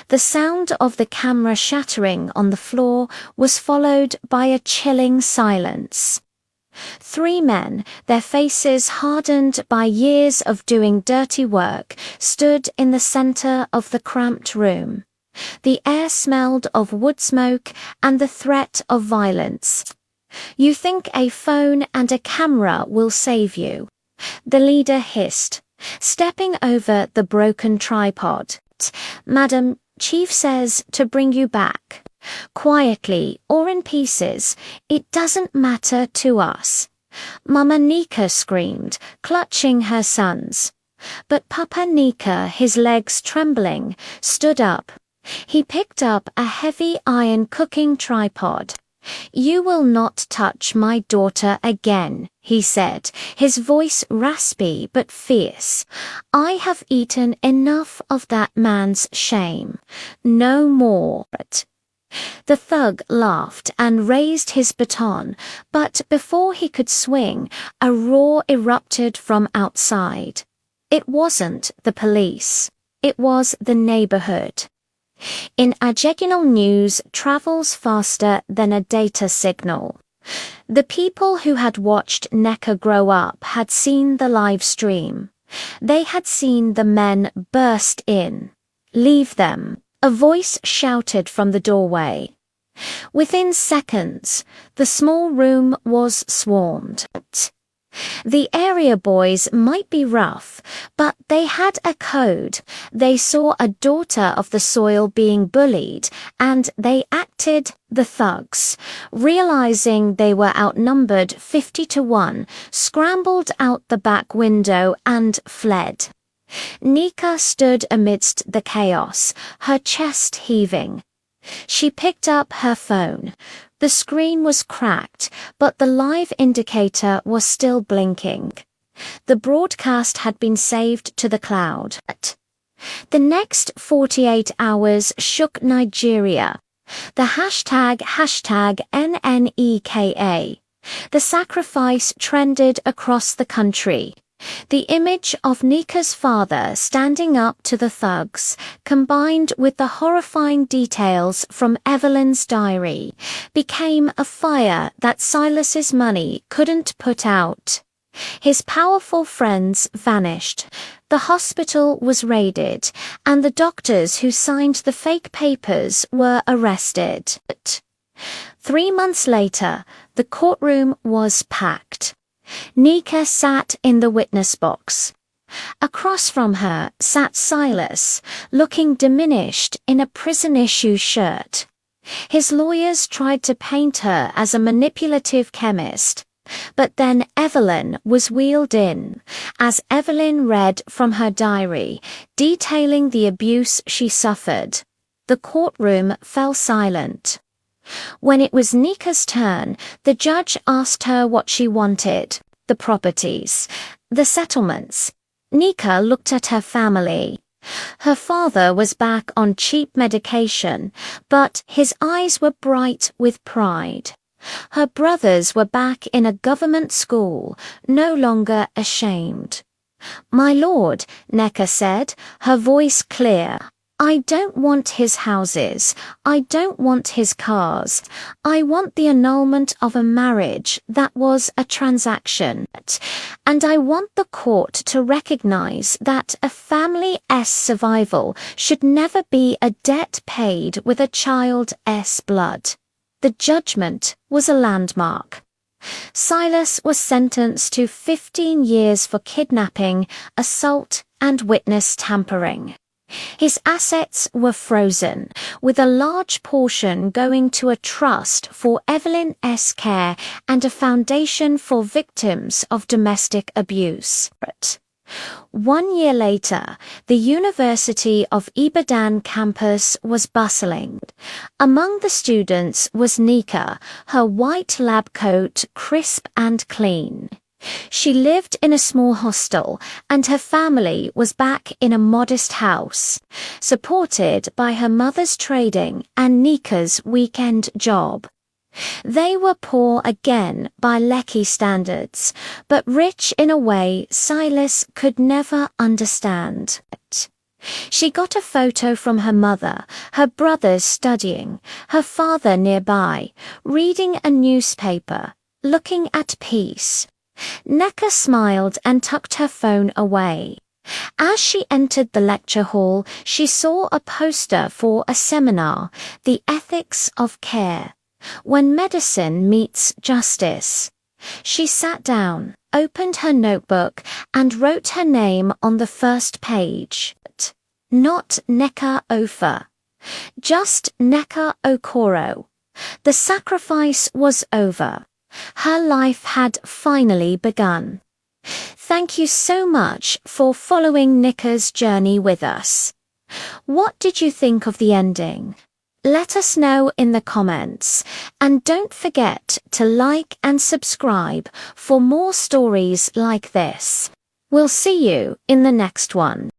The sound of the camera shattering on the floor was followed by a chilling silence. 3 men, their faces hardened by years of doing dirty work, stood in the center of the cramped room. The air smelled of wood smoke and the threat of violence. "You think a phone and a camera will save you?" the leader hissed, stepping over the broken tripod. "Madam, Chief says to bring you back. Quietly or in pieces, it doesn't matter to us." Mama Nika screamed, clutching her sons. But Papa Nika, his legs trembling, stood up. He picked up a heavy iron cooking tripod. "You will not touch my daughter again," he said, his voice raspy but fierce. "I have eaten enough of that man's shame. No more." The thug laughed and raised his baton, but before he could swing, a roar erupted from outside. It wasn't the police. It was the neighborhood. In Ajegunle news travels faster than a data signal. The people who had watched Nneka grow up had seen the live stream. They had seen the men burst in. "Leave them," a voice shouted from the doorway. Within seconds, the small room was swarmed. The area boys might be rough, but they had a code. They saw a daughter of the soil being bullied, and they acted the thugs. Realizing they were outnumbered 50-1, scrambled out the back window and fled. Nika stood amidst the chaos, her chest heaving. She picked up her phone. The screen was cracked, but the live indicator was still blinking. The broadcast had been saved to the cloud. The next 48 hours shook Nigeria. The hashtag NNEKA. The sacrifice trended across the country. The image of Nika's father standing up to the thugs, combined with the horrifying details from Evelyn's diary, became a fire that Silas's money couldn't put out. His powerful friends vanished. The hospital was raided, and the doctors who signed the fake papers were arrested. 3 months later, the courtroom was packed. Nika sat in the witness box. Across from her sat Silas, looking diminished in a prison-issue shirt. His lawyers tried to paint her as a manipulative chemist. But then Evelyn was wheeled in, as Evelyn read from her diary, detailing the abuse she suffered. The courtroom fell silent. When it was Nika's turn, the judge asked her what she wanted: the properties, the settlements. Nika looked at her family. Her father was back on cheap medication, but his eyes were bright with pride. Her brothers were back in a government school, no longer ashamed. "My lord," Nneka said, her voice clear, "I don't want his houses. I don't want his cars. I want the annulment of a marriage that was a transaction. And I want the court to recognize that a family's survival should never be a debt paid with a child's blood." The judgment was a landmark. Silas was sentenced to 15 years for kidnapping, assault, and witness tampering. His assets were frozen, with a large portion going to a trust for Evelyn's care and a foundation for victims of domestic abuse. 1 year later, the University of Ibadan campus was bustling. Among the students was Nika, her white lab coat crisp and clean. She lived in a small hostel, and her family was back in a modest house, supported by her mother's trading and Nika's weekend job. They were poor again by Lekki standards, but rich in a way Silas could never understand. She got a photo from her mother, her brothers studying, her father nearby, reading a newspaper, looking at peace. Nneka smiled and tucked her phone away. As she entered the lecture hall, she saw a poster for a seminar, The Ethics of Care, When Medicine Meets Justice. She sat down, opened her notebook, and wrote her name on the first page. Not Nneka Ofer. Just Nneka Okoro. The sacrifice was over. Her life had finally begun. Thank you so much for following Nneka's journey with us. What did you think of the ending? Let us know in the comments, and don't forget to like and subscribe for more stories like this. We'll see you in the next one.